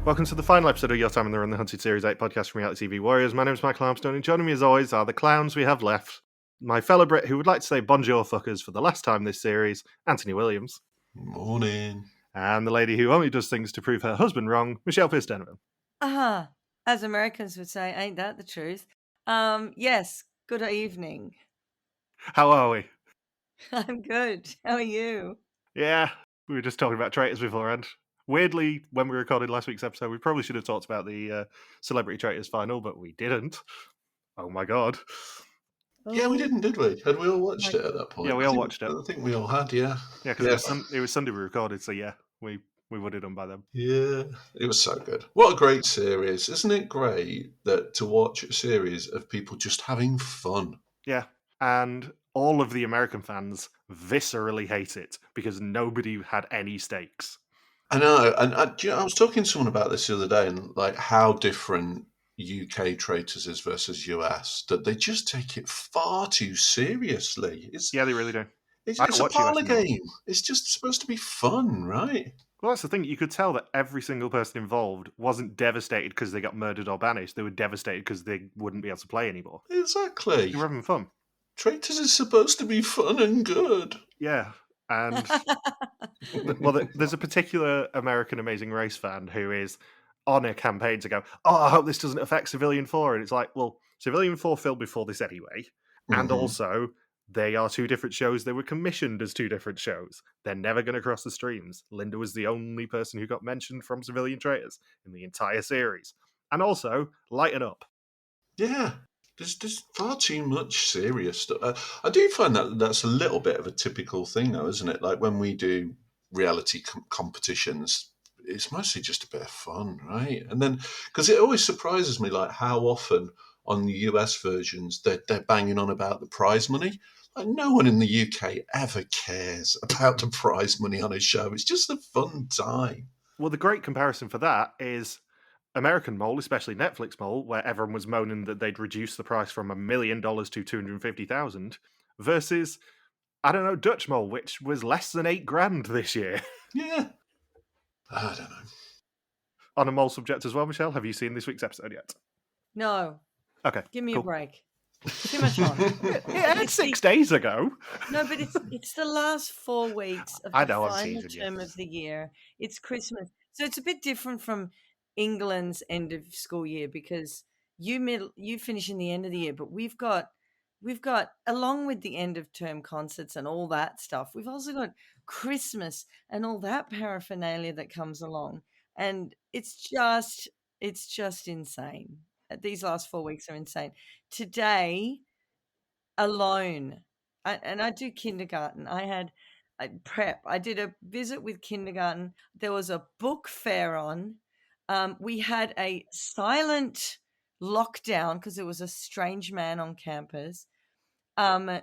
Welcome to the final episode of Your Time in the Run, the Hunted Series 8 podcast from Reality TV Warriors. My name is Michael Armstrong, and joining me as always are the clowns we have left. My fellow Brit who would like to say bonjour fuckers for the last time this series, Anthony Williams. Morning. And the lady who only does things to prove her husband wrong, Michelle Pierce-Donovan. As Americans would say, ain't that the truth? Yes, good evening. How are we? I'm good. How are you? Yeah, we were just talking about traitors beforehand. Weirdly, when we recorded last week's episode, we probably should have talked about the Celebrity Traitors final, but we didn't. Oh my god. Yeah, we didn't, did we? Had we all watched it at that point? Yeah, we all watched it. I think we all had, yeah. Yeah, because it was Sunday we recorded, so yeah, we would have done by then. Yeah, it was so good. What a great series. Isn't it great that to watch a series of people just having fun? Yeah, and all of the American fans viscerally hate it because nobody had any stakes. I know, and I was talking to someone about this the other day, and like how different UK Traitors is versus US, that they just take it far too seriously. Yeah, they really do. It's a parlour game. It's just supposed to be fun, right? Well, that's the thing. You could tell that every single person involved wasn't devastated because they got murdered or banished. They were devastated because they wouldn't be able to play anymore. Exactly. They were having fun. Traitors is supposed to be fun and good. Yeah, and well, there's a particular American Amazing Race fan who is on a campaign to go, oh, I hope this doesn't affect Civilian 4. And it's like, well, Civilian 4 filmed before this anyway. And also, they are two different shows. They were commissioned as two different shows. They're never going to cross the streams. Linda was the only person who got mentioned from Civilian Traitors in the entire series. And also, lighten up. Yeah, there's far too much serious stuff. I do find that that's a little bit of a typical thing, though, isn't it? Like when we do reality competitions, it's mostly just a bit of fun, right? And then, because it always surprises me, like how often on the US versions they're banging on about the prize money. Like no one in the UK ever cares about the prize money on a show. It's just a fun time. Well, the great comparison for that is American Mole, especially Netflix Mole, where everyone was moaning that they'd reduced the price from $1 million to $250,000, versus, I don't know, Dutch Mole, which was less than $8,000 this year. Yeah. I don't know. On a mole subject as well, Michelle, have you seen this week's episode yet? No. Okay. Give me cool. a break. Too much on. It aired 6 days ago. No, but it's the last 4 weeks of the final term of the year. It's Christmas. So it's a bit different from England's end of school year because you finish in the end of the year, but we've got along with the end of term concerts and all that stuff, we've also got Christmas and all that paraphernalia that comes along, and it's just insane. These last 4 weeks are insane. Today alone, and I do kindergarten. I had prep. I did a visit with kindergarten. There was a book fair on. We had a silent lockdown because there was a strange man on campus. And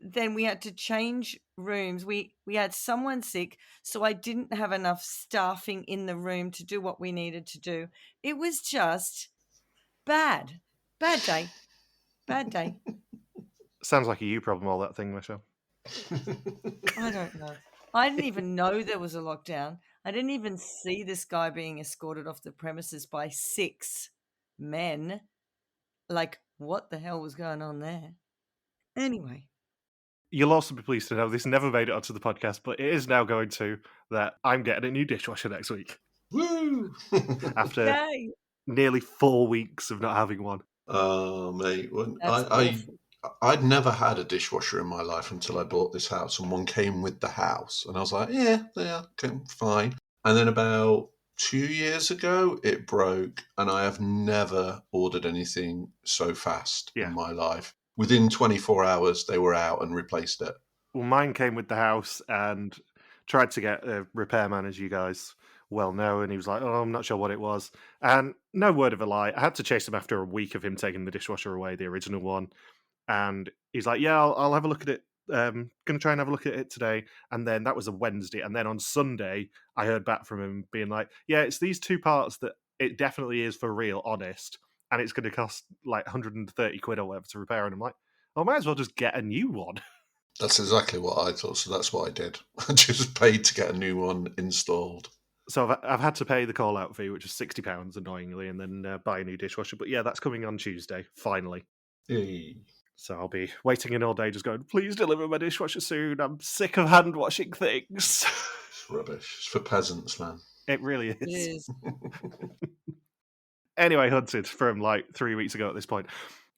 then we had to change rooms. We had someone sick, so I didn't have enough staffing in the room to do what we needed to do. It was just bad day. Sounds like a you problem, all that thing, Michelle. I don't know. I didn't even know there was a lockdown. I didn't even see this guy being escorted off the premises by 6 men. Like, what the hell was going on there? Anyway. You'll also be pleased to know this never made it onto the podcast, but it is now going to, that I'm getting a new dishwasher next week. Woo! After nearly 4 weeks of not having one. Oh, mate. I'd never had a dishwasher in my life until I bought this house, and one came with the house. And I was like, yeah, okay, fine. And then about 2 years ago, it broke, and I have never ordered anything so fast in my life. Within 24 hours, they were out and replaced it. Well, mine came with the house and tried to get a repairman, as you guys well know, and he was like, oh, I'm not sure what it was. And no word of a lie, I had to chase him after a week of him taking the dishwasher away, the original one. And he's like, yeah, I'll have a look at it. Going to try and have a look at it today. And then that was a Wednesday. And then on Sunday, I heard back from him being like, yeah, it's these 2 parts that it definitely is for real, honest. And it's going to cost like 130 quid or whatever to repair. And I'm like, well, I might as well just get a new one. That's exactly what I thought. So that's what I did. I just paid to get a new one installed. So I've had to pay the call-out fee, which is £60, annoyingly, and then buy a new dishwasher. But yeah, that's coming on Tuesday, finally. Hey. So I'll be waiting in all day just going, please deliver my dishwasher soon. I'm sick of hand-washing things. It's rubbish. It's for peasants, man. It really is. It is. Anyway, Hunted from like 3 weeks ago at this point.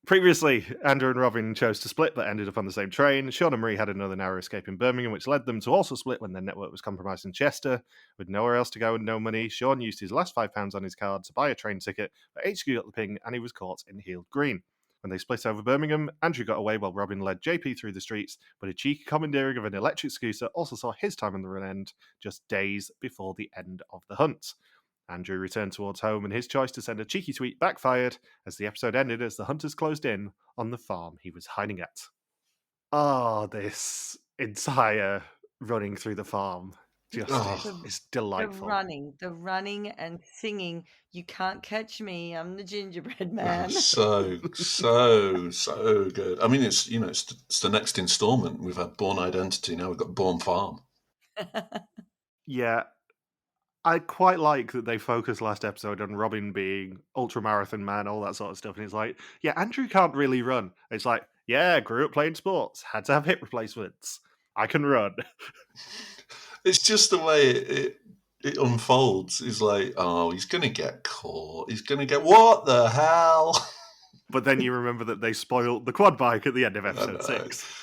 Previously, Andrew and Robin chose to split but ended up on the same train. Sean and Marie had another narrow escape in Birmingham, which led them to also split when their network was compromised in Chester. With nowhere else to go and no money, Sean used his last £5 on his card to buy a train ticket, but HQ got the ping and he was caught in Heald Green. When they split over Birmingham, Andrew got away while Robin led JP through the streets, but a cheeky commandeering of an electric scooter also saw his time on the run end just days before the end of the hunt. Andrew returned towards home, and his choice to send a cheeky tweet backfired as the episode ended as the hunters closed in on the farm he was hiding at. Oh, this entire running through the farm just is delightful. The running and singing, "You can't catch me, I'm the gingerbread man." So good. I mean, it's the next instalment. We've had Born Identity, now we've got Born Farm. Yeah, I quite like that they focused last episode on Robin being ultramarathon man, all that sort of stuff. And it's like, yeah, Andrew can't really run. It's like, yeah, grew up playing sports, had to have hip replacements. I can run. It's just the way it unfolds. It's like, oh, he's going to get caught. He's going to get, what the hell? But then you remember that they spoiled the quad bike at the end of episode 6.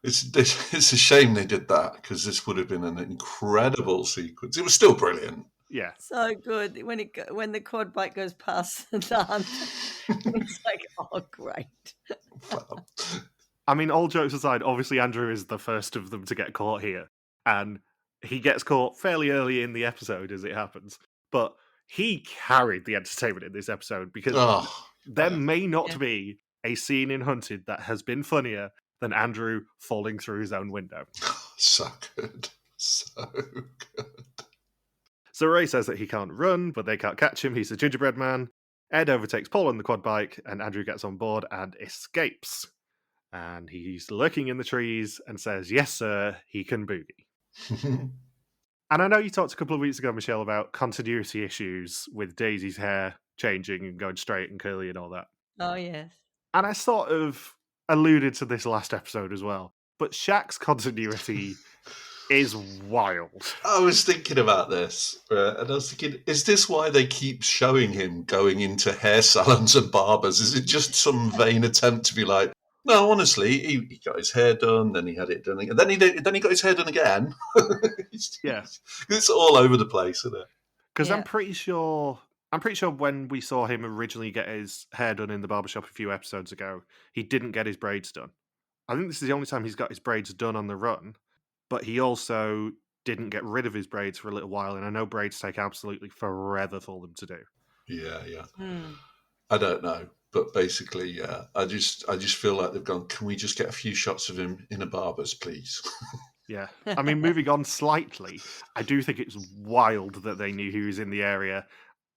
It's a shame they did that, because this would have been an incredible sequence. It was still brilliant. Yeah, so good when the quad bike goes past the hunt. It's like, oh, great. Well, I mean, all jokes aside, obviously Andrew is the first of them to get caught here, and he gets caught fairly early in the episode as it happens. But he carried the entertainment in this episode, because there may not be a scene in Hunted that has been funnier than Andrew falling through his own window. So good. So good. So Ray says that he can't run, but they can't catch him. He's a gingerbread man. Ed overtakes Paul on the quad bike, and Andrew gets on board and escapes. And he's lurking in the trees and says, yes, sir, he can boogie. And I know you talked a couple of weeks ago, Michelle, about continuity issues with Daisy's hair changing and going straight and curly and all that. Oh, yes. And I sort of alluded to this last episode as well. But Shaq's continuity is wild. I was thinking about this, and I was thinking, is this why they keep showing him going into hair salons and barbers? Is it just some vain attempt to be like, no, honestly, he got his hair done, then he had it done, and then he got his hair done again. Yeah, it's all over the place, isn't it? Because I'm pretty sure when we saw him originally get his hair done in the barbershop a few episodes ago, he didn't get his braids done. I think this is the only time he's got his braids done on the run, but he also didn't get rid of his braids for a little while, and I know braids take absolutely forever for them to do. Yeah. I don't know, but basically, yeah, I just feel like they've gone, can we just get a few shots of him in a barber's, please? Yeah. I mean, moving on slightly, I do think it's wild that they knew he was in the area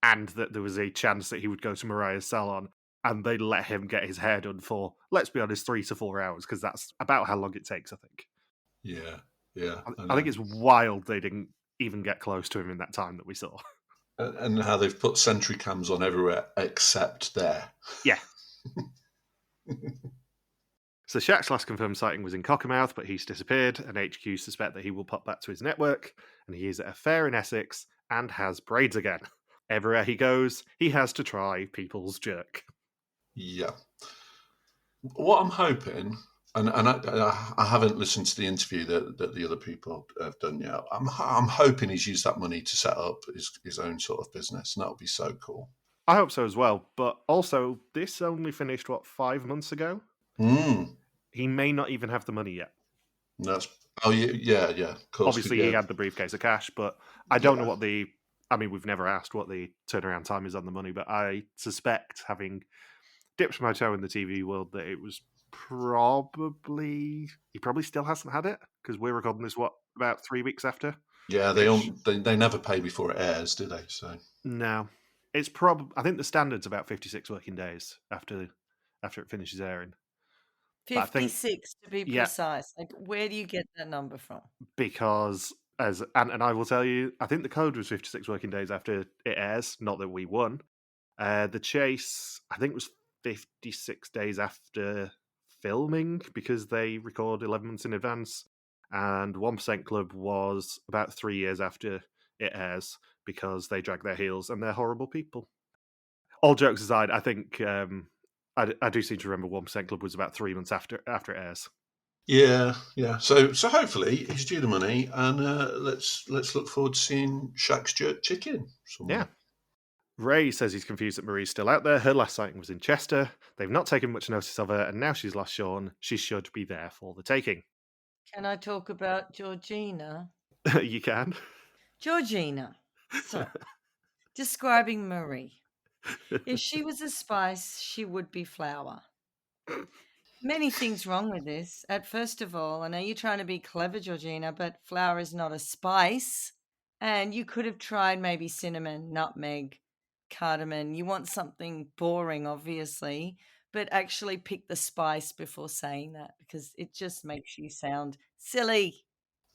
and that there was a chance that he would go to Mariah's salon, and they let him get his hair done for, let's be honest, 3 to 4 hours, because that's about how long it takes, I think. Yeah. I think it's wild they didn't even get close to him in that time that we saw. And how they've put sentry cams on everywhere except there. Yeah. So Shaq's last confirmed sighting was in Cockermouth, but he's disappeared, and HQ suspect that he will pop back to his network, and he is at a fair in Essex and has braids again. Everywhere he goes, he has to try people's jerk. Yeah. What I'm hoping, and I haven't listened to the interview that the other people have done yet. I'm hoping he's used that money to set up his own sort of business, and that would be so cool. I hope so as well, but also, this only finished, 5 months ago? He may not even have the money yet. Yeah, of course. Obviously, he had the briefcase of cash, but I don't know what we've never asked what the turnaround time is on the money, but I suspect, having dipped my toe in the TV world, that it was he probably still hasn't had it, because we're recording this, about 3 weeks after? Yeah, they never pay before it airs, do they? So no. It's I think the standard's about 56 working days after it finishes airing. 56 to be precise. Like, where do you get that number from? Because As Ant and I will tell you, I think the code was 56 working days after it airs. Not that we won. The chase, I think, was 56 days after filming because they record 11 months in advance. And 1% Club was about 3 years after it airs because they drag their heels and they're horrible people. All jokes aside, I think I do seem to remember 1% Club was about 3 months after it airs. Yeah. So hopefully he's due the money, and let's look forward to seeing Shaq's jerk chicken somewhere. Yeah. Ray says he's confused that Marie's still out there. Her last sighting was in Chester. They've not taken much notice of her, and now she's lost Sean. She should be there for the taking. Can I talk about Georgina? You can. Georgina. So, describing Marie. If she was a spice, she would be flour. Many things wrong with this. First of all, I know you're trying to be clever, Georgina, but flour is not a spice. And you could have tried maybe cinnamon, nutmeg, cardamom. You want something boring, obviously, but actually pick the spice before saying that because it just makes you sound silly.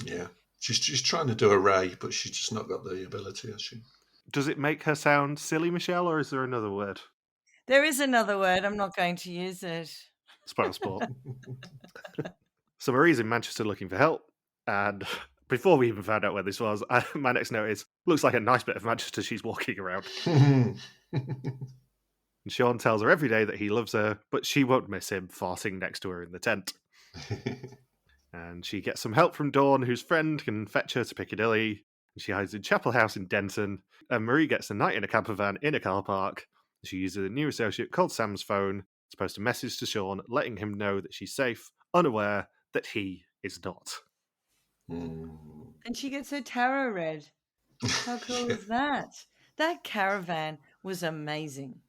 Yeah. She's trying to do a Ray, but she's just not got the ability, has she? Does it make her sound silly, Michelle, or is there another word? There is another word. I'm not going to use it. Spoil sport. So Marie's in Manchester looking for help, and before we even found out where this was, my next note is, looks like a nice bit of Manchester she's walking around. And Sean tells her every day that he loves her, but she won't miss him farting next to her in the tent. And she gets some help from Dawn, whose friend can fetch her to Piccadilly. She hides in Chapel House in Denton, and Marie gets a night in a camper van in a car park. She uses a new associate called Sam's phone to post a message to Sean, letting him know that she's safe, unaware that he is not. And she gets her tarot read. How cool is that? That caravan was amazing.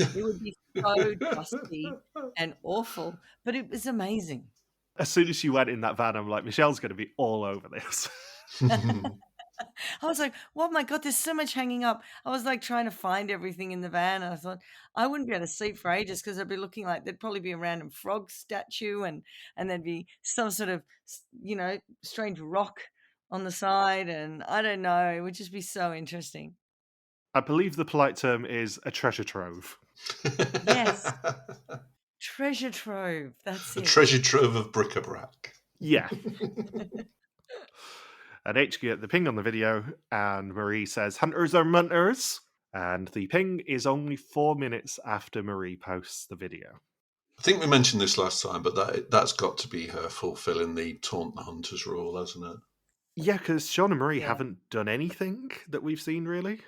It would be so dusty and awful, but it was amazing. As soon as she went in that van, I'm like, Michelle's going to be all over this. I was like, oh my God, there's so much hanging up. I was like trying to find everything in the van. And I thought I wouldn't be able to sleep for ages because I'd be looking like there'd probably be a random frog statue and there'd be some sort of, strange rock on the side. And I don't know, it would just be so interesting. I believe the polite term is a treasure trove. Yes. Treasure trove. That's it. A treasure trove of bric-a-brac. Yeah. At HQ, get the ping on the video, and Marie says, "Hunters are munters." And the ping is only 4 minutes after Marie posts the video. I think we mentioned this last time, but that's got to be her fulfilling the taunt the hunters rule, hasn't it? Yeah, because Sean and Marie haven't done anything that we've seen, really.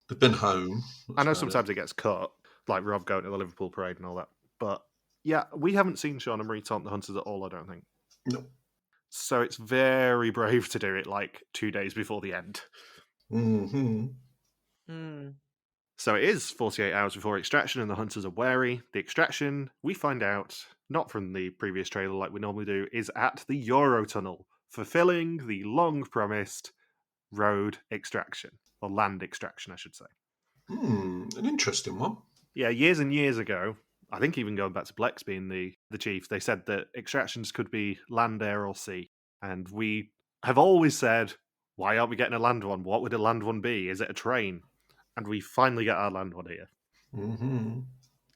They've been home. I know sometimes it gets cut, like Rob going to the Liverpool parade and all that. But yeah, we haven't seen Sean and Marie taunt the hunters at all, I don't think. No. So it's very brave to do it like 2 days before the end. Mm-hmm. So it is 48 hours before extraction, and the hunters are wary. The extraction, we find out, not from the previous trailer like we normally do, is at the Eurotunnel, fulfilling the long-promised road extraction, or land extraction, I should say. An interesting one. Yeah, years and years ago, I think even going back to Blex being the chief, they said that extractions could be land, air, or sea. And we have always said, why aren't we getting a land one? What would a land one be? Is it a train? And we finally get our land one here. Mm-hmm.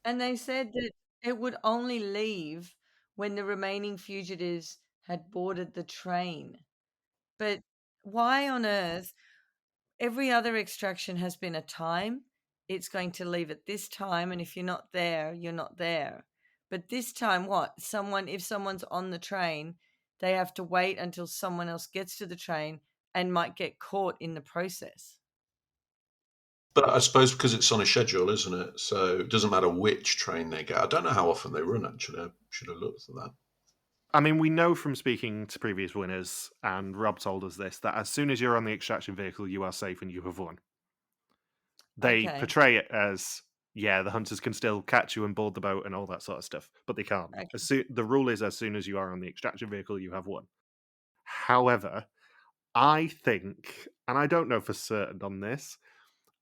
And they said that it would only leave when the remaining fugitives had boarded the train. But why on earth? Every other extraction has been a time. It's going to leave at this time, and if you're not there, you're not there. But this time, what? If someone's on the train, they have to wait until someone else gets to the train and might get caught in the process. But I suppose because it's on a schedule, isn't it? So it doesn't matter which train they get. I don't know how often they run, actually. I should have looked at that. I mean, we know from speaking to previous winners, and Rob told us this, that as soon as you're on the extraction vehicle, you are safe and you have won. They portray it as, yeah, the hunters can still catch you and board the boat and all that sort of stuff, but they can't. Okay. The rule is as soon as you are on the extraction vehicle, you have won. However, I think, and I don't know for certain on this,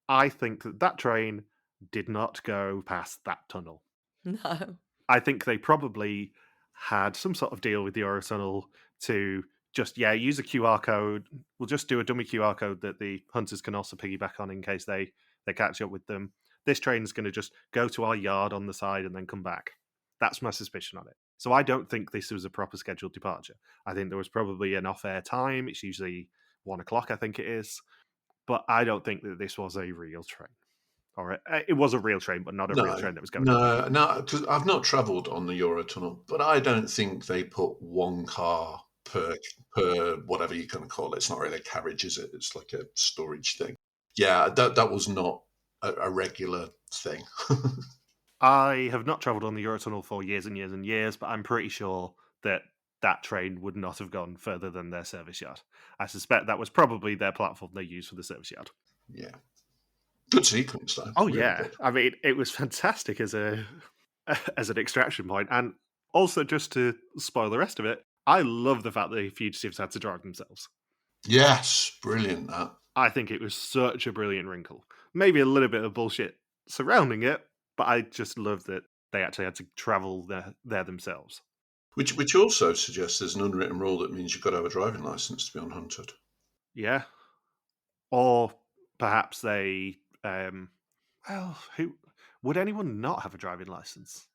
I think that train did not go past that tunnel. No. I think they probably had some sort of deal with the Eurotunnel to just, use a QR code. We'll just do a dummy QR code that the hunters can also piggyback on in case they catch up with them. This train's going to just go to our yard on the side and then come back. That's my suspicion on it. So I don't think this was a proper scheduled departure. I think there was probably an off-air time. It's usually 1 o'clock, I think it is. But I don't think that this was a real train. Or it was a real train, but not a real train that was going. No, because I've not travelled on the Eurotunnel, but I don't think they put one car per whatever you're going to call it. It's not really a carriage, is it? It's like a storage thing. Yeah, that was not a regular thing. I have not travelled on the Eurotunnel for years and years and years, but I'm pretty sure that train would not have gone further than their service yard. I suspect that was probably their platform they used for the service yard. Yeah. Good sequence, though. Oh, really yeah. Good. I mean, it was fantastic as an extraction point. And also, just to spoil the rest of it, I love the fact that the fugitives had to drive themselves. Yes, brilliant, that. I think it was such a brilliant wrinkle. Maybe a little bit of bullshit surrounding it, but I just love that they actually had to travel there themselves. Which also suggests there's an unwritten rule that means you've got to have a driving licence to be unhunted. Yeah. Or perhaps they... who would anyone not have a driving licence?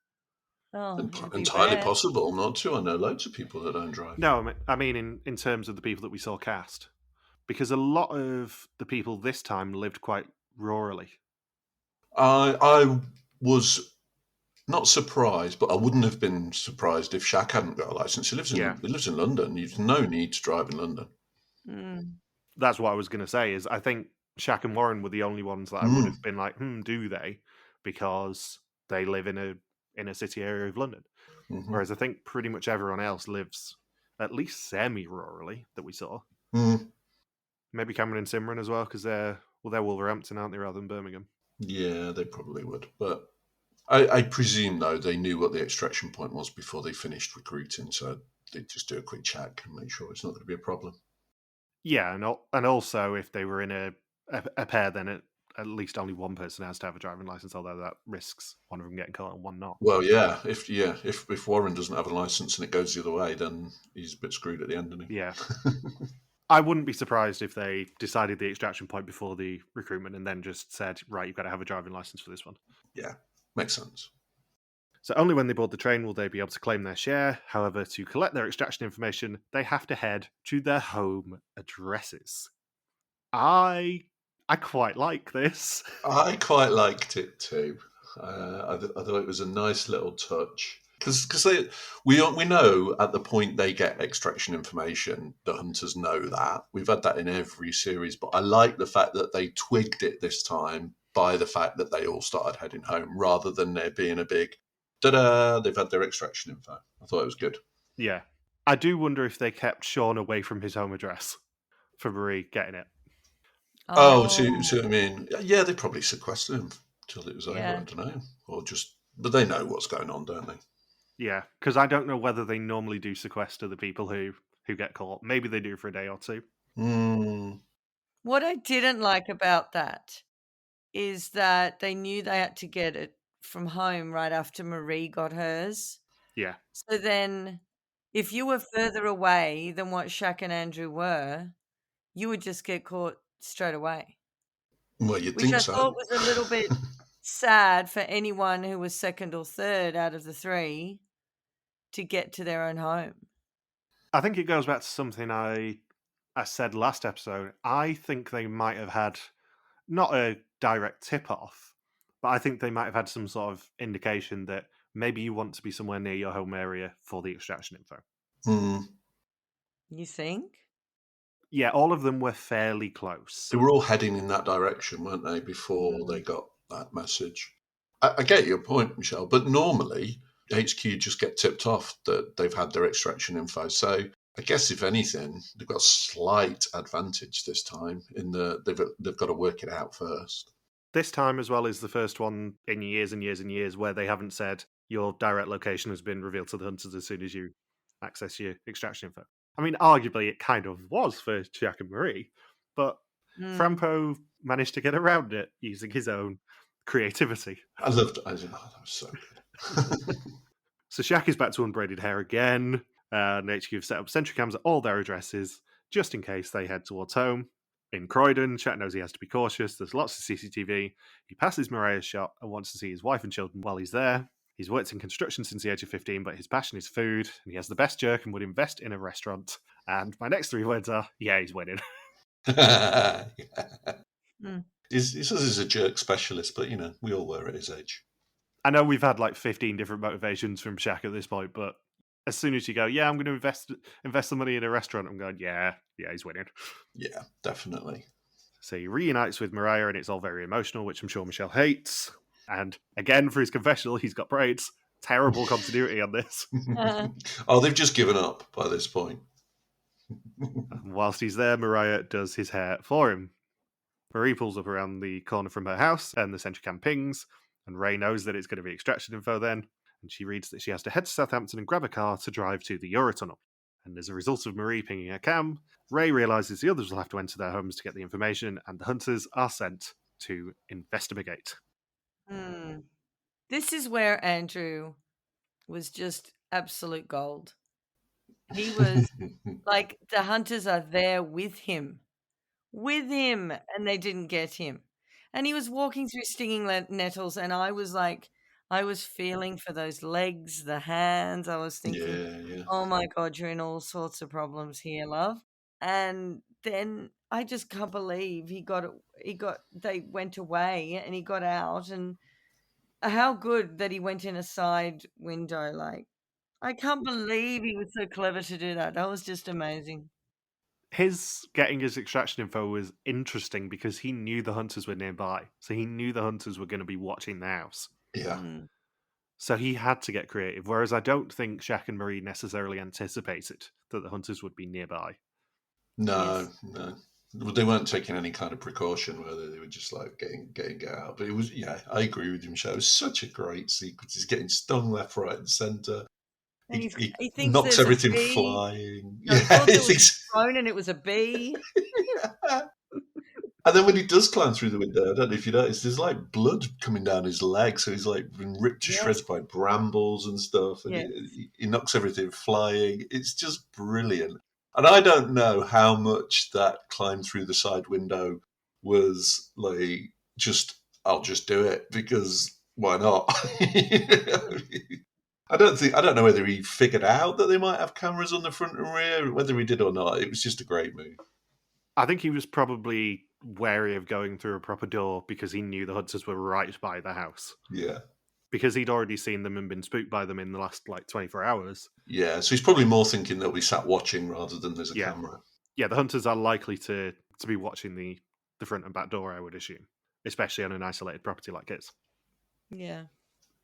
Oh, entirely possible not to. I know loads of people that don't drive. No, I mean in terms of the people that we saw cast. Because a lot of the people this time lived quite rurally. I was not surprised, but I wouldn't have been surprised if Shaq hadn't got a licence. He lives in London. You've no need to drive in London. Mm. That's what I was going to say, is I think Shaq and Warren were the only ones that I would have been like, do they? Because they live in a city area of London. Mm-hmm. Whereas I think pretty much everyone else lives at least semi-rurally that we saw. Mm. Maybe Cameron and Simran as well, because they're Wolverhampton, aren't they, rather than Birmingham? Yeah, they probably would. But I presume, though, they knew what the extraction point was before they finished recruiting, so they'd just do a quick check and make sure it's not going to be a problem. Yeah, and also if they were in a pair, then at least only one person has to have a driving license, although that risks one of them getting caught and one not. Well, yeah, if Warren doesn't have a license and it goes the other way, then he's a bit screwed at the end, isn't he? Yeah. I wouldn't be surprised if they decided the extraction point before the recruitment and then just said, right, you've got to have a driving license for this one. Yeah, makes sense. So only when they board the train will they be able to claim their share. However, to collect their extraction information, they have to head to their home addresses. I quite like this. I quite liked it too. I thought it was a nice little touch. Because we know at the point they get extraction information, the hunters know that. We've had that in every series, but I like the fact that they twigged it this time by the fact that they all started heading home, rather than there being a big, ta-da, they've had their extraction info. I thought it was good. Yeah. I do wonder if they kept Sean away from his home address for Marie getting it. Oh, see what I mean? Yeah, they probably sequestered him till it was over, I don't know. But they know what's going on, don't they? Yeah, because I don't know whether they normally do sequester the people who get caught. Maybe they do for a day or two. What I didn't like about that is that they knew they had to get it from home right after Marie got hers. Yeah. So then if you were further away than what Shaq and Andrew were, you would just get caught straight away. Well, you'd think so. Which I thought was a little bit sad for anyone who was second or third out of the three to get to their own home. I think it goes back to something I said last episode. I think they might have had not a direct tip-off, but I think they might have had some sort of indication that maybe you want to be somewhere near your home area for the extraction info. You think? Yeah, all of them were fairly close. They were all heading in that direction, weren't they, before they got that message? I get your point, Michelle, but normally HQ just get tipped off that they've had their extraction info. So I guess, if anything, they've got a slight advantage this time in they've got to work it out first. This time, as well, is the first one in years and years and years where they haven't said your direct location has been revealed to the hunters as soon as you access your extraction info. I mean, arguably, it kind of was for Shaq and Marie, but Frampo managed to get around it using his own creativity. I loved it. That was so good. So Shaq is back to unbraided hair again. And HQ have set up sentry cams at all their addresses, just in case they head towards home. In Croydon, Shaq knows he has to be cautious. There's lots of CCTV. He passes Mariah's shop and wants to see his wife and children while he's there. He's worked in construction since the age of 15, but his passion is food, and he has the best jerk and would invest in a restaurant. And my next 3 words are, yeah, he's winning. Yeah. He says he's a jerk specialist, but, we all were at his age. I know we've had like 15 different motivations from Shaq at this point, but as soon as you go, yeah, I'm going to invest the money in a restaurant, I'm going, yeah, he's winning. Yeah, definitely. So he reunites with Mariah, and it's all very emotional, which I'm sure Michelle hates. And again, for his confessional, he's got braids. Terrible continuity on this. Oh, they've just given up by this point. And whilst he's there, Mariah does his hair for him. Marie pulls up around the corner from her house, and the sentry cam pings, and Ray knows that it's going to be extraction info then, and she reads that she has to head to Southampton and grab a car to drive to the Eurotunnel. And as a result of Marie pinging her cam, Ray realises the others will have to enter their homes to get the information, and the hunters are sent to investigate. This is where Andrew was just absolute gold. He was like, the hunters are there with him, and they didn't get him. And he was walking through stinging nettles, and I was like, I was feeling for those legs, the hands. I was thinking, yeah. Oh my God, you're in all sorts of problems here, love. And then I just can't believe they went away and he got out, and how good that he went in a side window. Like, I can't believe he was so clever to do that. That was just amazing. His getting his extraction info was interesting because he knew the hunters were nearby. So he knew the hunters were going to be watching the house. Yeah. So he had to get creative, whereas I don't think Shaq and Marie necessarily anticipated that the hunters would be nearby. No. They weren't taking any kind of precaution, were they? They were just like getting out. But it was, I agree with you, Michelle. It was such a great sequence. He's getting stung left, right, and centre. And he thinks knocks there's everything a bee. flying. I thought there was a drone and it was a bee. And then when he does climb through the window, I don't know if you noticed, there's like blood coming down his leg. So he's like been ripped to shreds by brambles and stuff. And he knocks everything flying. It's just brilliant. And I don't know how much that climb through the side window was like, I'll just do it because why not? I don't know whether he figured out that they might have cameras on the front and rear, whether he did or not. It was just a great move. I think he was probably wary of going through a proper door because he knew the hunters were right by the house. Yeah. Because he'd already seen them and been spooked by them in the last 24 hours. Yeah, so he's probably more thinking they'll be sat watching rather than there's a camera. Yeah, the hunters are likely to be watching the front and back door, I would assume. Especially on an isolated property like his. Yeah.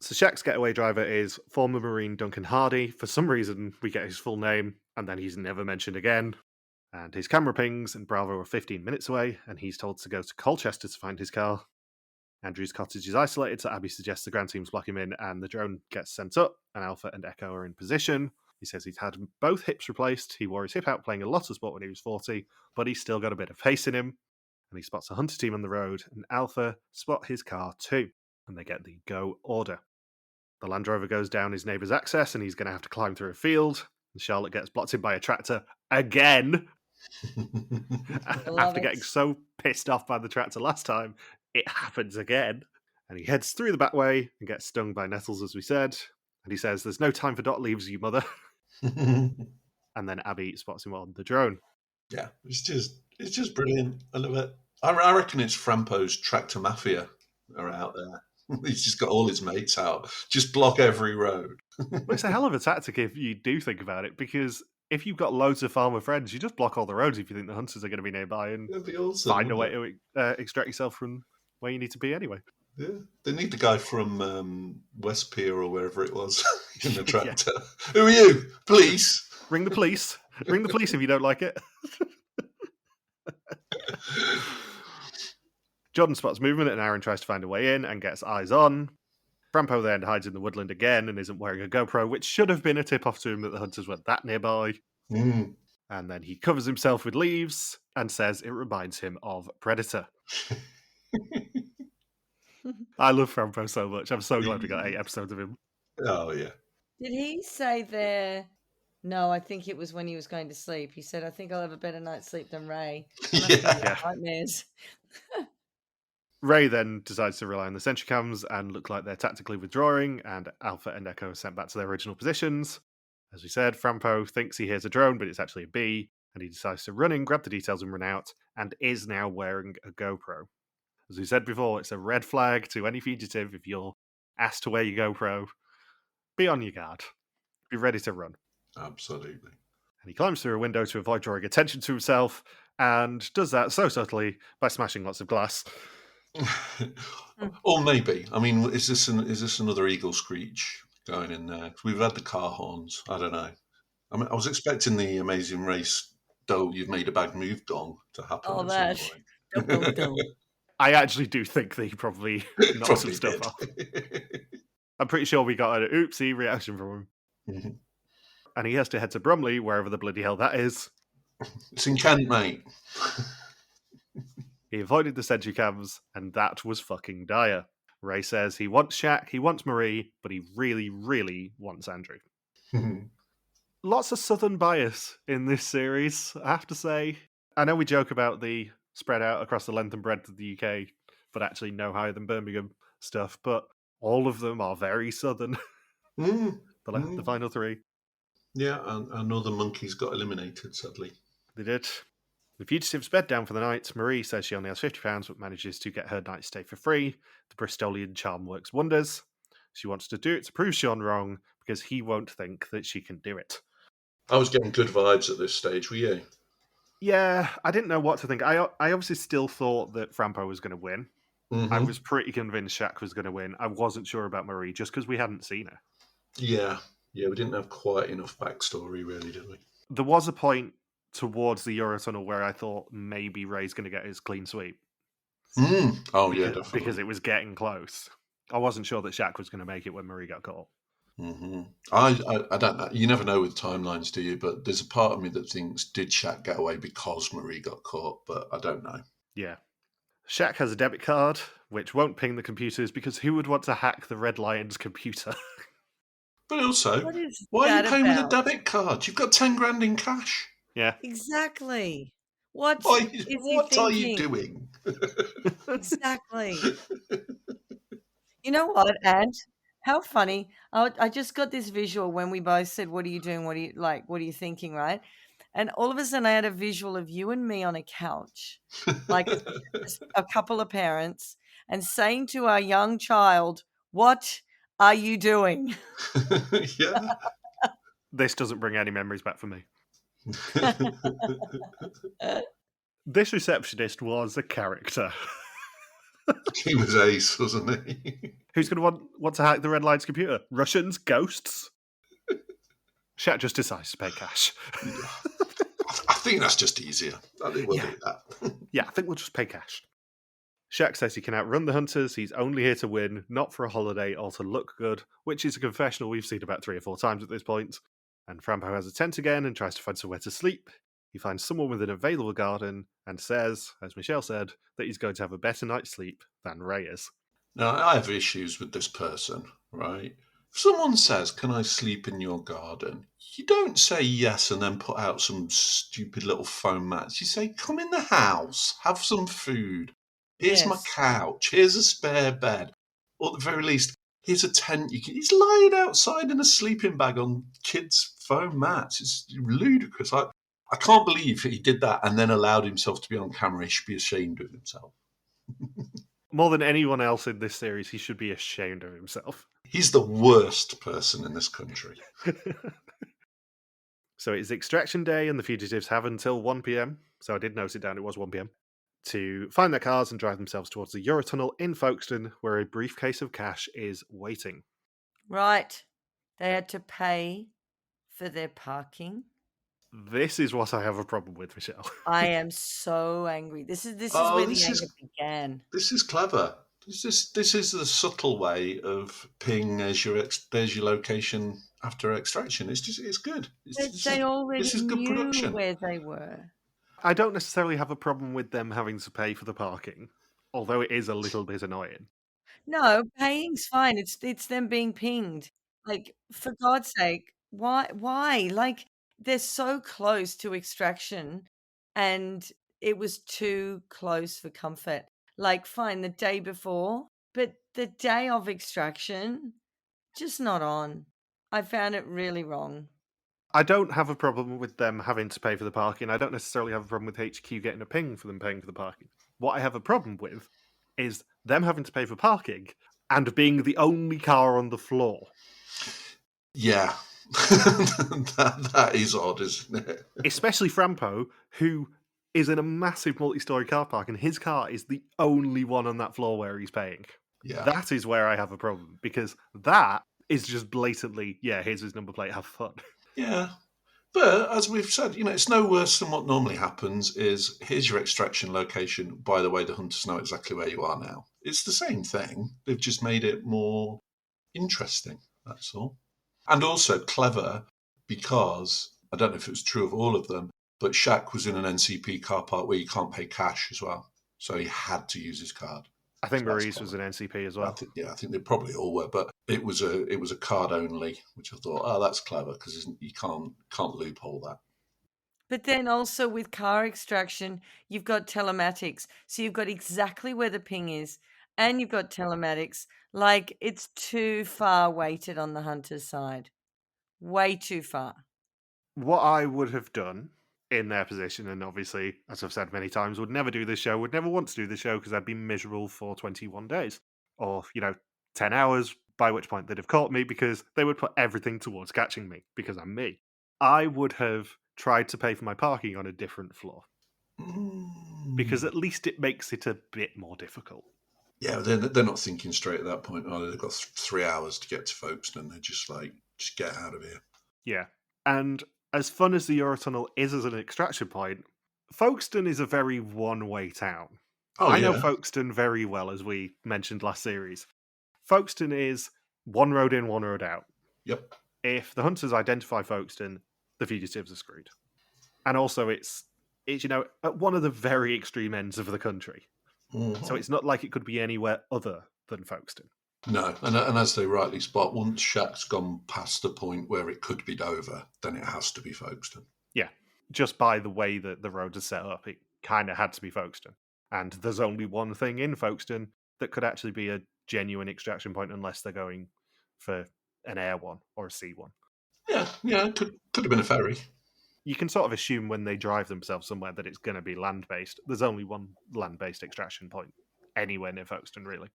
So Shaq's getaway driver is former Marine Duncan Hardy. For some reason, we get his full name, and then he's never mentioned again. And his camera pings, and Bravo are 15 minutes away, and he's told to go to Colchester to find his car. Andrew's cottage is isolated, so Abby suggests the ground teams block him in, and the drone gets sent up, and Alpha and Echo are in position. He says he's had both hips replaced. He wore his hip out playing a lot of sport when he was 40, but he's still got a bit of pace in him. And he spots a hunter team on the road, and Alpha spot his car too, and they get the go order. The Land Rover goes down his neighbour's access, and he's going to have to climb through a field. And Charlotte gets blocked in by a tractor again. After getting so pissed off by the tractor last time, it happens again. And he heads through the back way and gets stung by nettles, as we said. And he says, "There's no time for dot leaves, you mother." And then Abby spots him on the drone. Yeah, it's just brilliant. I love it. I reckon it's Frampo's tractor mafia are out there. He's just got all his mates out. Just block every road. Well, it's a hell of a tactic if you do think about it, because if you've got loads of farmer friends, you just block all the roads if you think the hunters are going to be nearby and awesome, find a way to extract yourself from where you need to be anyway. Yeah, they need the guy from West Pier or wherever it was in the tractor. Yeah. Who are you? Police? Ring the police. Ring the police if you don't like it. Jordan spots movement and Aaron tries to find a way in and gets eyes on. Frampo then hides in the woodland again and isn't wearing a GoPro, which should have been a tip-off to him that the hunters were that nearby. And then he covers himself with leaves and says it reminds him of Predator. I love Frampo so much. I'm so glad we got 8 episodes of him. Oh, yeah. Did he say there No, I think it was when he was going to sleep. He said, "I think I'll have a better night's sleep than Ray." That must be Yeah. nightmares. Ray then decides to rely on the sentry cams and look like they're tactically withdrawing, and Alpha and Echo are sent back to their original positions. As we said, Frampo thinks he hears a drone, but it's actually a bee, and he decides to run in, grab the details, and run out, and is now wearing a GoPro. As we said before, it's a red flag to any fugitive if you're asked to wear your GoPro. Be on your guard. Be ready to run. Absolutely. And he climbs through a window to avoid drawing attention to himself, and does that so subtly by smashing lots of glass. Or maybe. I mean, is this another eagle screech going in there? We've had the car horns. I don't know. I mean, I was expecting the Amazing Race "You've made a bad move" dong to happen Oh, at that. some point. Dum, dum, dum. I actually do think that he probably knocked some stuff off. I'm pretty sure we got an oopsie reaction from him. Mm-hmm. And he has to head to Brumley, wherever the bloody hell that is. It's in Kent, mate. He avoided the sentry cams, and that was fucking dire. Ray says he wants Shaq, he wants Marie, but he really, really wants Andrew. Lots of southern bias in this series, I have to say. I know we joke about the spread out across the length and breadth of the UK, but actually no higher than Birmingham stuff, but all of them are very southern. The final three. Yeah, and other monkeys got eliminated, sadly. They did. The fugitives bed down for the night. Marie says she only has £50, but manages to get her night stay for free. The Bristolian charm works wonders. She wants to do it to prove Sean wrong, because he won't think that she can do it. I was getting good vibes at this stage, were you? Yeah, I didn't know what to think. I obviously still thought that Frampo was going to win. Mm-hmm. I was pretty convinced Shaq was going to win. I wasn't sure about Marie, just because we hadn't seen her. Yeah, we didn't have quite enough backstory, really, did we? There was a point towards the Eurotunnel where I thought maybe Ray's going to get his clean sweep. Oh, yeah, definitely. Because it was getting close. I wasn't sure that Shaq was going to make it when Marie got caught. Mm-hmm. I don't know. You never know with timelines, do you? But there's a part of me that thinks, did Shaq get away because Marie got caught? But I don't know. Yeah. Shaq has a debit card, which won't ping the computers, because who would want to hack the Red Lion's computer? But also, why are you paying with a debit card? You've got 10 grand in cash. Yeah. Exactly. What are you doing? Exactly. You know what, Ant? How funny. I just got this visual when we both said, "What are you doing? What are you thinking?" Right? And all of a sudden I had a visual of you and me on a couch, like a couple of parents, and saying to our young child, "What are you doing?" Yeah. This doesn't bring any memories back for me. This receptionist was a character. He was ace, wasn't he? Who's going to want to hack the Red Lion's computer? Russians? Ghosts? Shaq just decides to pay cash. I think that's just easier. I think we'll do that. Yeah, I think we'll just pay cash. Shaq says he can outrun the hunters. He's only here to win, not for a holiday or to look good, which is a confessional we've seen about 3 or 4 times at this point. And Frampo has a tent again and tries to find somewhere to sleep. He finds someone with an available garden and says, as Michelle said, that he's going to have a better night's sleep than Ray is. Now, I have issues with this person, right? If someone says, "Can I sleep in your garden?" you don't say yes and then put out some stupid little foam mats. You say, "Come in the house, have some food. Here's my couch. Here's a spare bed. Or at the very least, here's a tent. He's lying outside in a sleeping bag on kids' foam mats. It's ludicrous. I can't believe he did that and then allowed himself to be on camera. He should be ashamed of himself. More than anyone else in this series, he should be ashamed of himself. He's the worst person in this country. So it's extraction day and the fugitives have until 1 p.m. So I did note it down, it was 1 p.m. to find their cars and drive themselves towards the Eurotunnel in Folkestone, where a briefcase of cash is waiting. Right. They had to pay for their parking. This is what I have a problem with, Michelle. I am so angry. This is where the anger began. This is clever. This is the subtle way of ping as there's your location after extraction. It's good. They already this is good knew production. where they were. I don't necessarily have a problem with them having to pay for the parking, although it is a little bit annoying. No, paying's fine. It's them being pinged. Like, for God's sake, why? Like, they're so close to extraction, and it was too close for comfort. Like, fine, the day before, but the day of extraction, just not on. I found it really wrong. I don't have a problem with them having to pay for the parking. I don't necessarily have a problem with HQ getting a ping for them paying for the parking. What I have a problem with is them having to pay for parking and being the only car on the floor. Yeah. that is odd, isn't it? Especially Frampo, who is in a massive multi-story car park, and his car is the only one on that floor where he's paying. Yeah. That is where I have a problem, because that is just blatantly, yeah, here's his number plate, have fun. Yeah. But as we've said, it's no worse than what normally happens is, here's your extraction location. By the way, the hunters know exactly where you are now. It's the same thing. They've just made it more interesting, that's all. And also clever, because, I don't know if it was true of all of them, but Shaq was in an NCP car park where you can't pay cash as well. So he had to use his card. I think Maurice was an NCP as well. I think they probably all were, but it was a card only, which I thought, oh, that's clever, because you can't loophole that. But then also with car extraction, you've got telematics. So you've got exactly where the ping is, and you've got telematics. Like, it's too far weighted on the hunter's side. Way too far. What I would have done in their position, and obviously, as I've said many times, would never do this show, would never want to do this show, because I'd be miserable for 21 days. Or, 10 hours, by which point they'd have caught me, because they would put everything towards catching me, because I'm me. I would have tried to pay for my parking on a different floor. Because at least it makes it a bit more difficult. Yeah, they're not thinking straight at that point. Oh, they've got 3 hours to get to Folkestone. They're just like, just get out of here. Yeah. And as fun as the Eurotunnel is as an extraction point, Folkestone is a very one-way town. I know Folkestone very well, as we mentioned last series. Folkestone is one road in, one road out. Yep. If the hunters identify Folkestone, the fugitives are screwed. And also, it's at one of the very extreme ends of the country. Mm-hmm. So it's not like it could be anywhere other than Folkestone. No, and as they rightly spot, once Shaq's gone past the point where it could be Dover, then it has to be Folkestone. Yeah, just by the way that the roads are set up, it kind of had to be Folkestone. And there's only one thing in Folkestone that could actually be a genuine extraction point, unless they're going for an air one or a sea one. Yeah, could have been a ferry. You can sort of assume when they drive themselves somewhere that it's going to be land-based. There's only one land-based extraction point anywhere near Folkestone, really.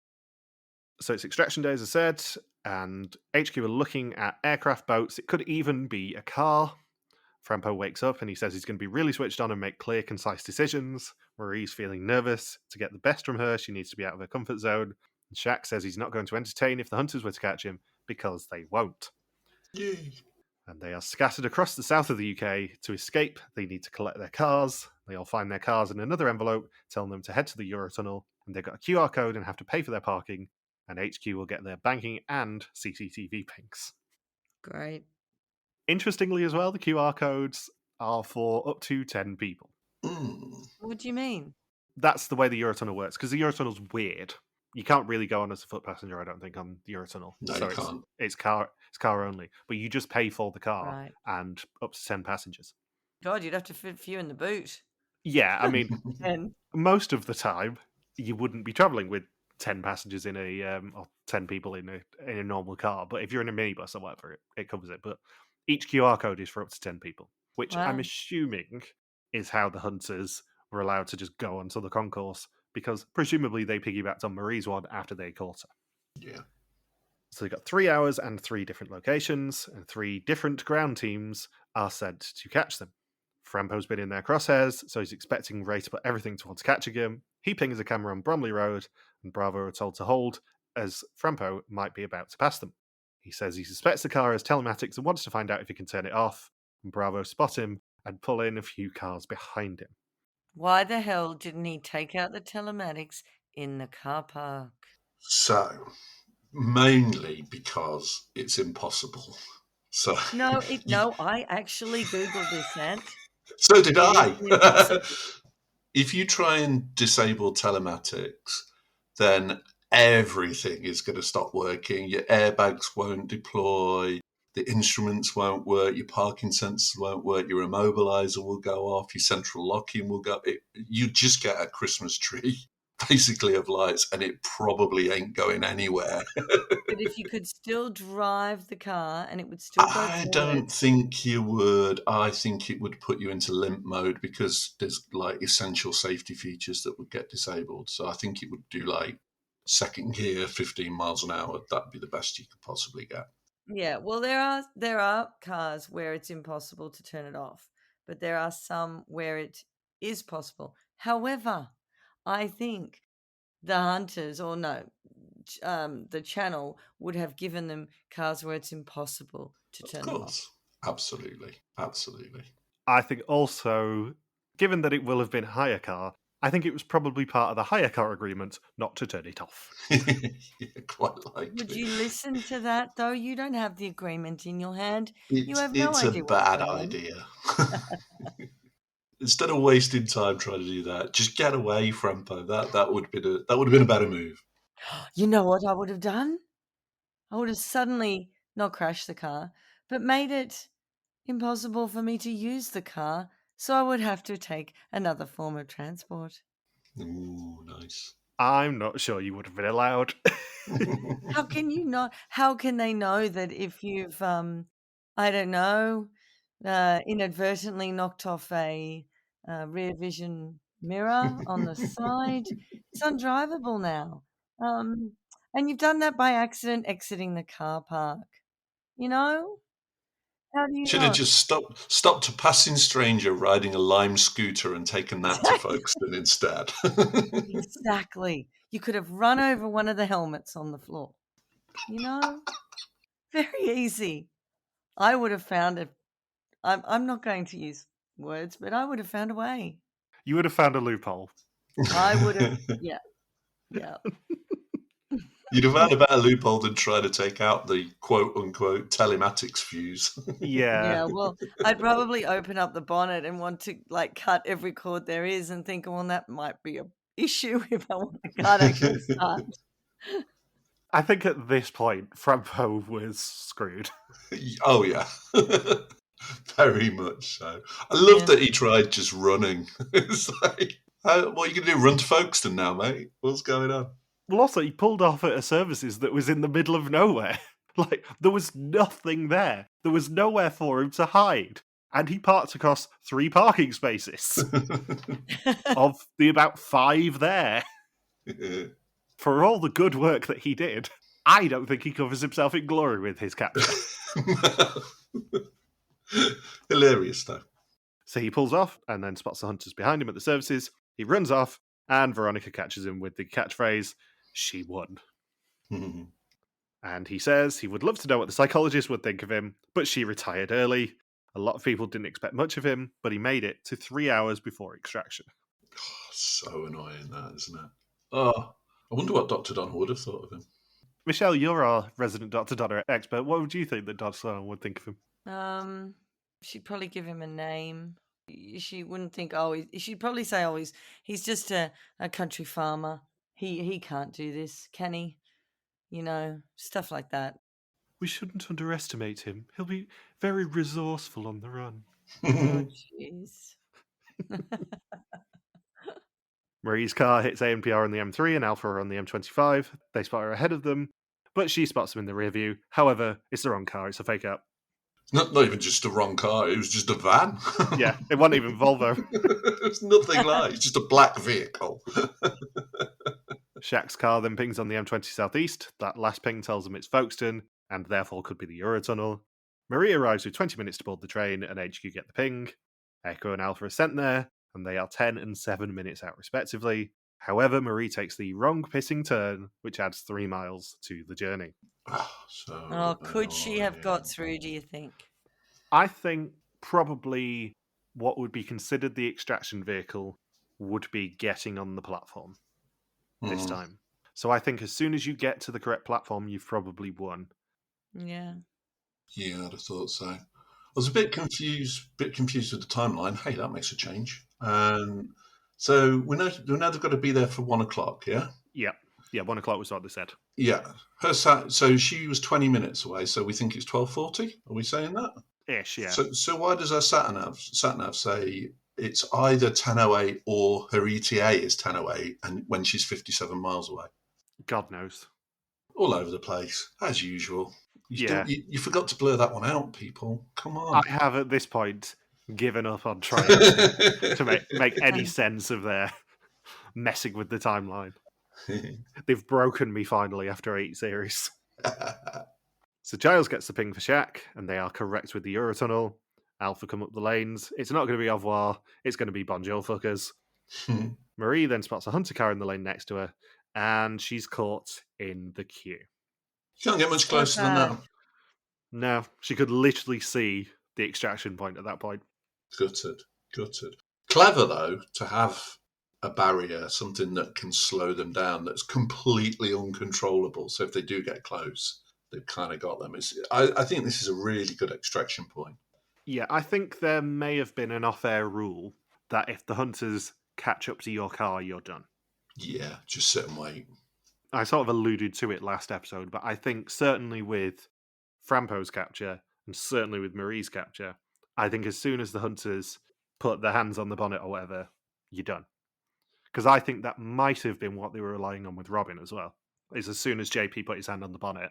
So it's extraction day, as I said, and HQ are looking at aircraft, boats. It could even be a car. Frampo wakes up and he says he's going to be really switched on and make clear, concise decisions. Marie's feeling nervous. To get the best from her, she needs to be out of her comfort zone. And Shaq says he's not going to entertain if the hunters were to catch him, because they won't. Yay. And they are scattered across the south of the UK. To escape, they need to collect their cars. They all find their cars in another envelope, telling them to head to the Eurotunnel, and they've got a QR code and have to pay for their parking, and HQ will get their banking and CCTV pings. Great. Interestingly as well, the QR codes are for up to 10 people. What do you mean? That's the way the Eurotunnel works, because the Eurotunnel's weird. You can't really go on as a foot passenger, I don't think, on the Eurotunnel. No, you can't. It's car only. But you just pay for the car and up to 10 passengers. God, you'd have to fit a few in the boot. Yeah, I mean, most of the time, you wouldn't be travelling with 10 passengers in or 10 people in a normal car. But if you're in a minibus or whatever, it covers it. But each QR code is for up to 10 people, which I'm assuming is how the hunters were allowed to just go onto the concourse, because presumably they piggybacked on Marie's one after they caught her. Yeah. So they've got 3 hours and 3 different locations, and 3 different ground teams are sent to catch them. Frampo's been in their crosshairs, so he's expecting Ray to put everything towards catching him. He pings a camera on Bromley Road, and Bravo are told to hold, as Frampo might be about to pass them. He says he suspects the car has telematics and wants to find out if he can turn it off, and Bravo spot him and pull in a few cars behind him. Why the hell didn't he take out the telematics in the car park? So, mainly because it's impossible. So no, I actually Googled this, Ant. So did I. If you try and disable telematics, then everything is going to stop working. Your airbags won't deploy. the instruments won't work, your parking sensors won't work, your immobilizer will go off, your central locking will go. You just get a Christmas tree, basically, of lights, and it probably ain't going anywhere. But if you could still drive the car and it would still go I forward. don't think you would. I think it would put you into limp mode because there's like essential safety features that would get disabled. So I think it would do like second gear, 15 miles an hour. That'd be the best you could possibly get. Yeah, well, there are cars where it's impossible to turn it off, but there are some where it is possible. However, I think the hunters, or no, the channel would have given them cars where it's impossible to Of turn them off. course. Absolutely. Absolutely. I think also, given that it will have been a hire car, I think it was probably part of the hire car agreement not to turn it off. Yeah, quite likely. Would you listen to that, though? You don't have the agreement in your hand. You have no It's idea a what's bad going on. idea. Instead of wasting time trying to do that, just get away, Frampo. That would have been a better move. You know what I would have done? I would have suddenly not crashed the car, but made it impossible for me to use the car, so I would have to take another form of transport. Ooh, nice. I'm not sure you would have been allowed. How can you not? How can they know that if you've, I don't know, inadvertently knocked off a rear vision mirror on the side? It's undrivable now. And you've done that by accident exiting the car park. You know? How do you Should have know? just stopped a passing stranger riding a lime scooter and taken that to Folkestone instead. Exactly. You could have run over one of the helmets on the floor. You know? Very easy. I would have found it. I'm not going to use words, but I would have found a way. You would have found a loophole. I would have, yeah. You'd have had a better loophole than trying to take out the quote-unquote telematics fuse. Yeah, well, I'd probably open up the bonnet and want to, like, cut every cord there is and think, well, that might be an issue if I want the car to actually start. I think at this point, Frampo was screwed. Oh, yeah. Very much so. I love that he tried just running. It's like, what are you going to do? Run to Folkestone now, mate? What's going on? Well, also, he pulled off at a services that was in the middle of nowhere. Like, there was nothing there. There was nowhere for him to hide. And he parked across 3 parking spaces of the about 5 there. For all the good work that he did, I don't think he covers himself in glory with his capture. Hilarious, though. So he pulls off and then spots the hunters behind him at the services. He runs off, and Veronica catches him with the catchphrase, "She won." And he says he would love to know what the psychologist would think of him, but she retired early. A lot of people didn't expect much of him, but he made it to 3 hours before extraction. Oh, so annoying, that, isn't it? Oh, I wonder what Dr. Donna would have thought of him. Michelle, you're our resident Dr. Donna expert. What would you think that Dr. Donna would think of him? She'd probably give him a name. She wouldn't think, she'd probably say, he's just a country farmer. He can't do this, can he? You know, stuff like that. We shouldn't underestimate him. He'll be very resourceful on the run. Oh, jeez. Marie's car hits ANPR on the M3 and Alpha on the M25. They spot her ahead of them, but she spots them in the rear view. However, it's the wrong car. It's a fake out. Not even just the wrong car. It was just a van. Yeah, it wasn't even Volvo. It's nothing like. It's just a black vehicle. Shaq's car then pings on the M20 Southeast. That last ping tells them it's Folkestone, and therefore could be the Eurotunnel. Marie arrives with 20 minutes to board the train, and HQ get the ping. Echo and Alpha are sent there, and they are 10 and 7 minutes out respectively. However, Marie takes the wrong pissing turn, which adds 3 miles to the journey. Could she have got through, do you think? I think probably what would be considered the extraction vehicle would be getting on the platform this time. So I think as soon as you get to the correct platform, you've probably won. Yeah, I'd have thought so. I was a bit confused with the timeline. Hey, that makes a change. So we know they've got to be there for 1 o'clock, yeah? Yeah. Yeah, 1 o'clock was what they said. Yeah. So she was 20 minutes away, so we think it's 12:40? Are we saying that? Ish, yeah. So why does our sat-nav say it's either 10:08 or her ETA is 10:08 and when she's 57 miles away? God knows. All over the place, as usual. You forgot to blur that one out, people. Come on. I have at this point given up on trying to make any sense of their messing with the timeline. They've broken me finally after 8 series. So Giles gets the ping for Shaq, and they are correct with the Eurotunnel. Alpha come up the lanes. It's not going to be au revoir, it's going to be bonjour fuckers. Marie then spots a hunter car in the lane next to her, and she's caught in the queue. You can't get much closer than that. No, she could literally see the extraction point at that point. Gutted. Clever, though, to have a barrier, something that can slow them down, that's completely uncontrollable. So if they do get close, they've kind of got them. I think this is a really good extraction point. Yeah, I think there may have been an off-air rule that if the hunters catch up to your car, you're done. Yeah, just sit and wait. I sort of alluded to it last episode, but I think certainly with Frampo's capture, and certainly with Marie's capture, I think as soon as the hunters put their hands on the bonnet or whatever, you're done. Because I think that might have been what they were relying on with Robin as well. Is as soon as JP put his hand on the bonnet,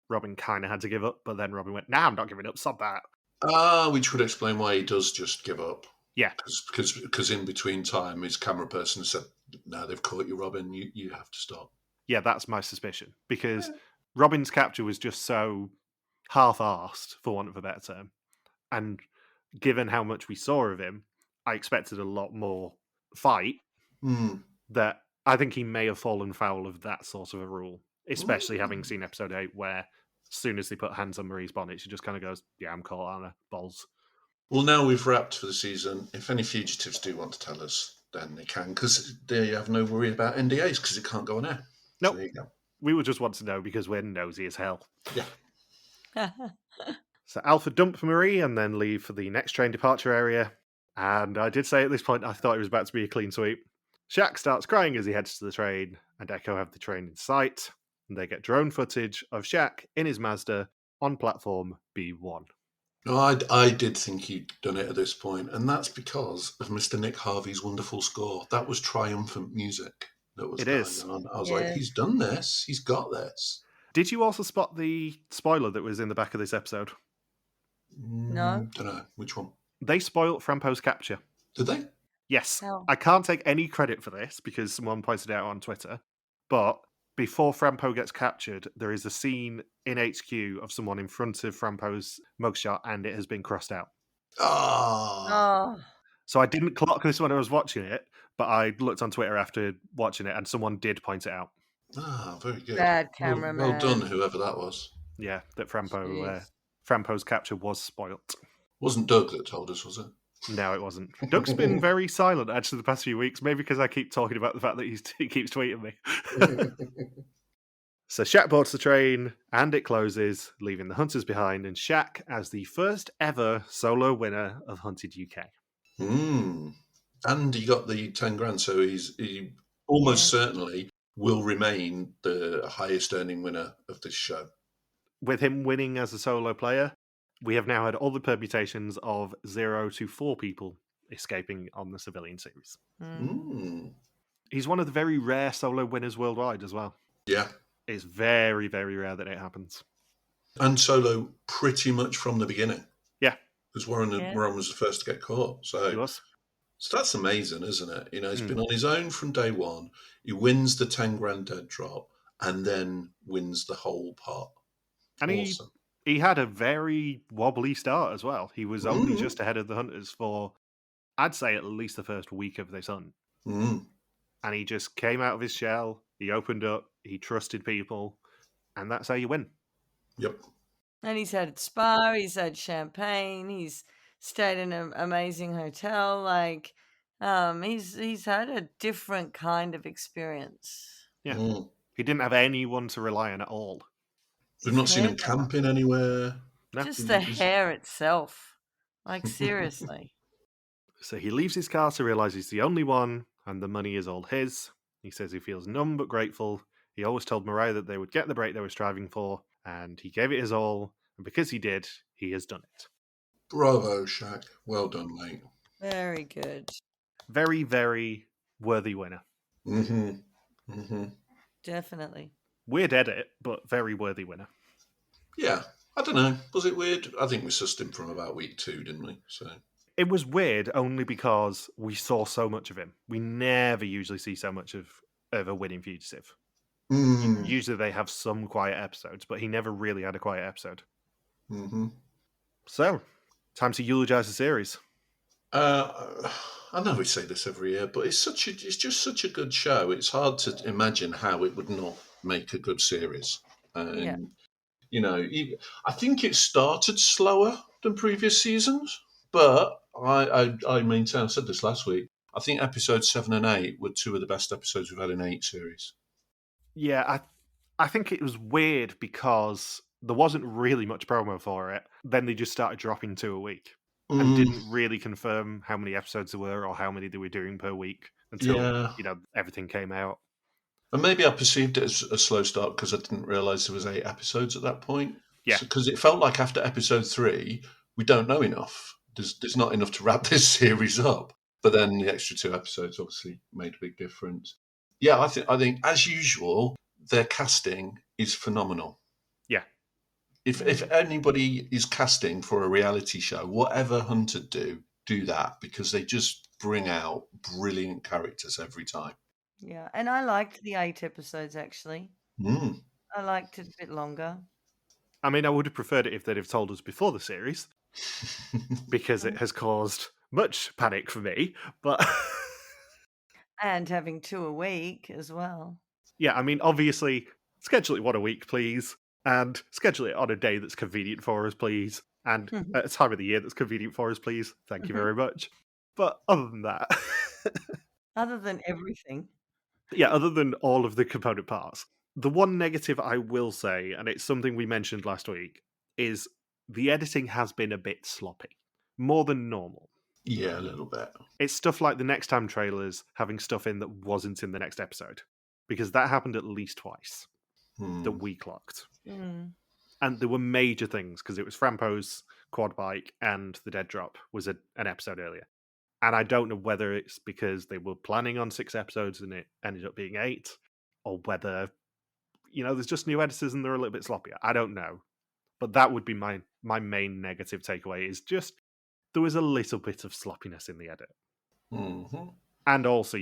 Robin kind of had to give up, but then Robin went, "Nah, I'm not giving up, stop that." Which would explain why he does just give up. Yeah. Because in between time, his camera person said, "No, they've caught you, Robin, you have to stop." Yeah, that's my suspicion. Because Robin's capture was just so half-arsed, for want of a better term. And given how much we saw of him, I expected a lot more fight. That I think he may have fallen foul of that sort of a rule, especially having seen episode 8, where as soon as they put hands on Marie's bonnet, she just kind of goes, "Yeah, I'm caught on her balls." Well, now we've wrapped for the season. If any fugitives do want to tell us, then they can, because they have no worry about NDAs because it can't go on air. Nope. So there you go. We would just want to know because we're nosy as hell. Yeah. So Alpha dump Marie and then leave for the next train departure area. And I did say at this point I thought it was about to be a clean sweep. Shaq starts crying as he heads to the train, and Echo have the train in sight. And they get drone footage of Shaq in his Mazda on platform B1. No, I did think he'd done it at this point, and that's because of Mr. Nick Harvey's wonderful score. That was triumphant music that was going on. I was like, he's done this. He's got this. Did you also spot the spoiler that was in the back of this episode? No. Don't know. Which one? They spoiled Frampo's capture. Did they? Yes. Oh. I can't take any credit for this because someone pointed it out on Twitter, but before Frampo gets captured, there is a scene in HQ of someone in front of Frampo's mugshot, and it has been crossed out. Oh. So I didn't clock this when I was watching it, but I looked on Twitter after watching it, and someone did point it out. Very good. Bad cameraman. Well done, whoever that was. Yeah, that Frampo's capture was spoilt. Wasn't Doug that told us, was it? No, it wasn't. Doug's been very silent, actually, the past few weeks, maybe because I keep talking about the fact that he keeps tweeting me. So Shaq boards the train, and it closes, leaving the hunters behind, and Shaq as the first ever solo winner of Hunted UK. And he got the 10 grand, so he almost certainly will remain the highest earning winner of this show. With him winning as a solo player, we have now had all the permutations of 0 to 4 people escaping on the civilian series. He's one of the very rare solo winners worldwide as well. Yeah. It's very, very rare that it happens. And solo pretty much from the beginning. Yeah. Because Warren was the first to get caught. He was. So that's amazing, isn't it? You know, he's been on his own from day one. He wins the 10 grand dead drop and then wins the whole pot. And awesome. He had a very wobbly start as well. He was only just ahead of the hunters for, I'd say, at least the first week of this hunt. And he just came out of his shell. He opened up. He trusted people. And that's how you win. Yep. And he's had spa. He's had champagne. He's stayed in an amazing hotel. Like, he's had a different kind of experience. Yeah. He didn't have anyone to rely on at all. We've not seen him camping anywhere. No. Just the hair itself. Like, seriously. So he leaves his car to realise he's the only one, and the money is all his. He says he feels numb but grateful, He always told Mariah that they would get the break they were striving for, and he gave it his all, and because he did, he has done it. Bravo, Shaq. Well done, mate. Very good. Very, very worthy winner. Mm-hmm. Mm-hmm. Definitely. Weird edit, but very worthy winner. Yeah. I don't know. Was it weird? I think we sussed him from about week 2, didn't we? So it was weird only because we saw so much of him. We never usually see so much of a winning fugitive. Usually they have some quiet episodes, but he never really had a quiet episode. Mm-hmm. So, time to eulogise the series. I know we say this every year, but it's just such a good show. It's hard to imagine how it would not make a good series. And I think it started slower than previous seasons, but I maintain, I said this last week, I think episodes 7 and 8 were 2 of the best episodes we've had in 8 series. Yeah, I think it was weird because there wasn't really much promo for it. Then they just started dropping 2 a week and didn't really confirm how many episodes there were or how many they were doing per week until everything came out. And maybe I perceived it as a slow start because I didn't realise there was 8 episodes at that point. Yeah. Because it felt like after episode 3, we don't know enough. There's not enough to wrap this series up. But then the extra 2 episodes obviously made a big difference. Yeah, I think as usual, their casting is phenomenal. Yeah. If anybody is casting for a reality show, whatever Hunter do that because they just bring out brilliant characters every time. Yeah, and I liked the 8 episodes, actually. I liked it a bit longer. I mean, I would have preferred it if they'd have told us before the series, because it has caused much panic for me, but... and having 2 a week as well. Yeah, I mean, obviously, schedule it 1 a week, please, and schedule it on a day that's convenient for us, please, and at a time of the year that's convenient for us, please. Thank you very much. But other than that... Other than everything. Yeah, other than all of the component parts. The one negative I will say, and it's something we mentioned last week, is the editing has been a bit sloppy. More than normal. Yeah, a little bit. It's stuff like the next time trailers having stuff in that wasn't in the next episode. Because that happened at least twice that we clocked. And there were major things, because it was Frampo's quad bike and the dead drop was an episode earlier. And I don't know whether it's because they were planning on 6 episodes and it ended up being 8, or whether, there's just new editors and they're a little bit sloppier. I don't know. But that would be my main negative takeaway, is just there was a little bit of sloppiness in the edit. And also,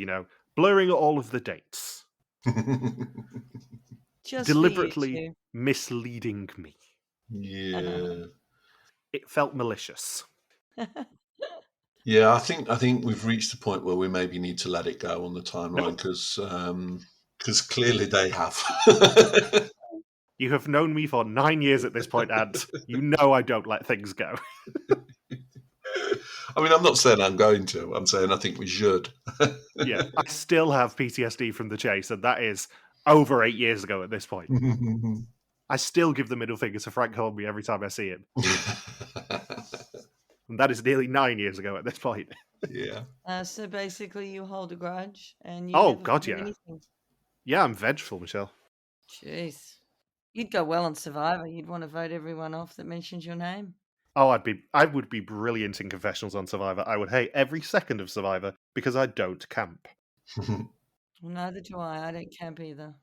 blurring all of the dates. Just deliberately misleading me. Yeah. It felt malicious. Yeah, I think we've reached the point where we maybe need to let it go on the timeline because clearly they have. You have known me for 9 years at this point, and you know I don't let things go. I mean, I'm not saying I'm going to. I'm saying I think we should. Yeah, I still have PTSD from the chase, and that is over 8 years ago at this point. I still give the middle finger to Frank Hornby every time I see him. And that is nearly 9 years ago at this point. Yeah. So basically you hold a grudge and you anything. Yeah, I'm vengeful, Michelle. Jeez. You'd go well on Survivor. You'd want to vote everyone off that mentions your name. Oh, I would be brilliant in confessionals on Survivor. I would hate every second of Survivor because I don't camp. Well, neither do I. I don't camp either.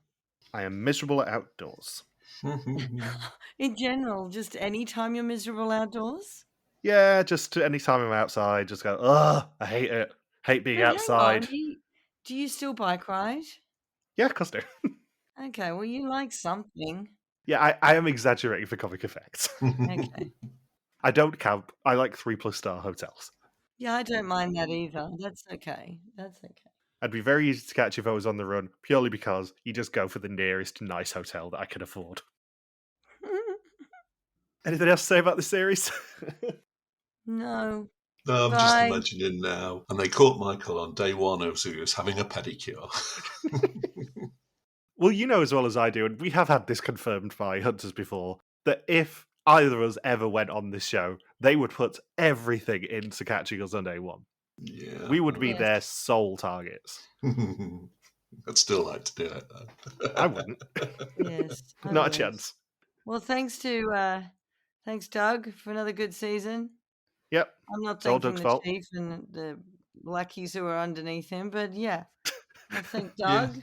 I am miserable at outdoors. In general, just any time you're miserable outdoors? Yeah, just any time I'm outside, just go, ugh, I hate it. Hate being outside. Do you still bike ride? Yeah, of course I do. Okay, well, you like something. Yeah, I am exaggerating for comic effect. Okay. I don't camp. I like 3+ star hotels. Yeah, I don't mind that either. That's okay. I'd be very easy to catch if I was on the run, purely because you just go for the nearest nice hotel that I can afford. Anything else to say about this series? No. No, I'm just imagining now. And they caught Michael on day 1 as he was having a pedicure. Well, you know as well as I do, and we have had this confirmed by hunters before, that if either of us ever went on this show, they would put everything into catching us on day 1. Yeah. We would be their sole targets. I'd still like to do it, though. I wouldn't. Yes, I Not would. a chance. Well, thanks, Doug, for another good season. Yep. I'm not It's all thanking Doug's the fault. chief and the lackeys who are underneath him, but yeah, I'll thank Yeah. Doug.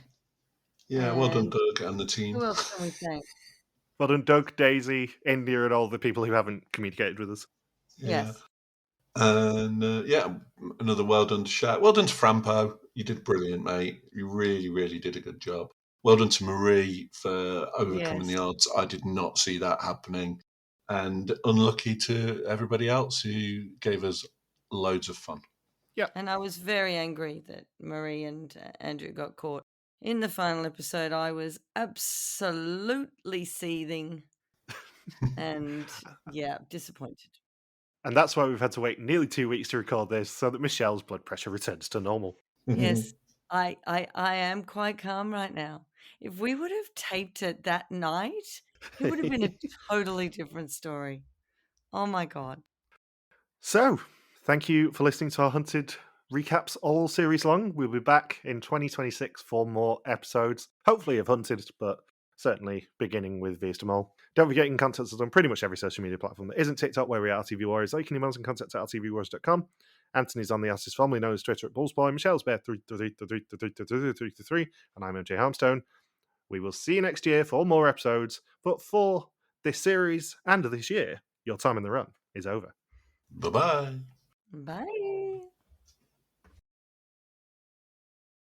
Yeah, well done, And Doug, and the team. who else can we thank? Well done, Doug, Daisy, India, and all the people who haven't communicated with us. Yeah. Yes. And another well done to Shaq. Well done to Frampo. You did brilliant, mate. You really, really did a good job. Well done to Marie for overcoming the odds. I did not see that happening. And unlucky to everybody else who gave us loads of fun. Yeah. And I was very angry that Marie and Andrew got caught. In the final episode, I was absolutely seething and, yeah, disappointed. And that's why we've had to wait nearly 2 weeks to record this, so that Michelle's blood pressure returns to normal. Yes, I am quite calm right now. If we would have taped it that night, it would have been a totally different story. Oh my God. So, thank you for listening to our Hunted recaps all series long. We'll be back in 2026 for more episodes, hopefully of Hunted, but certainly beginning with Viestamol. Don't forget you can contact us on pretty much every social media platform that isn't TikTok, where we are RTV Warriors, or you can email us and contact at rtvwarriors.com. Anthony's on the Artist formerly known as Twitter at Bullsboy, Michelle's Bear3333333, and I'm MJ Harmstone. We will see you next year for more episodes, but for this series and this year, your time in the run is over. Bye-bye. Bye.